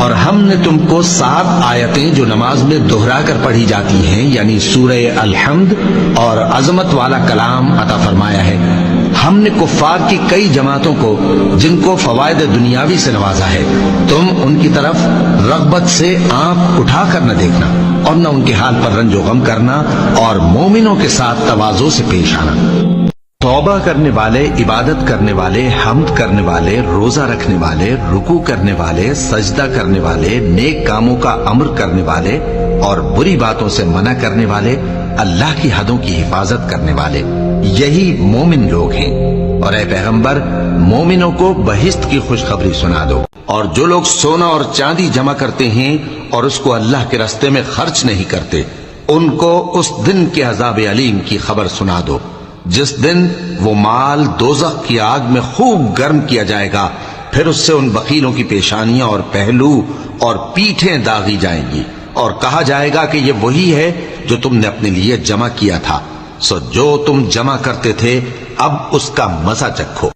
اور ہم نے تم کو 7 آیتیں جو نماز میں دہرا کر پڑھی جاتی ہیں یعنی سورہ الحمد اور عظمت والا کلام عطا فرمایا ہے۔ ہم نے کفار کی کئی جماعتوں کو جن کو فوائد دنیاوی سے نوازا ہے، تم ان کی طرف رغبت سے آنکھ اٹھا کر نہ دیکھنا اور نہ ان کے حال پر رنج و غم کرنا اور مومنوں کے ساتھ تواضع سے پیش آنا۔ توبہ کرنے والے، عبادت کرنے والے، حمد کرنے والے، روزہ رکھنے والے، رکوع کرنے والے، سجدہ کرنے والے، نیک کاموں کا امر کرنے والے اور بری باتوں سے منع کرنے والے، اللہ کی حدوں کی حفاظت کرنے والے، یہی مومن لوگ ہیں۔ اور اے پیغمبر، مومنوں کو بہشت کی خوشخبری سنا دو۔ اور جو لوگ سونا اور چاندی جمع کرتے ہیں اور اس کو اللہ کے راستے میں خرچ نہیں کرتے، ان کو اس دن کے عذاب علیم کی خبر سنا دو، جس دن وہ مال دوزخ کی آگ میں خوب گرم کیا جائے گا، پھر اس سے ان بخیلوں کی پیشانیاں اور پہلو اور پیٹھیں داغی جائیں گی، اور کہا جائے گا کہ یہ وہی ہے جو تم نے اپنے لیے جمع کیا تھا، سو جو تم جمع کرتے تھے اب اس کا مزہ چکھو۔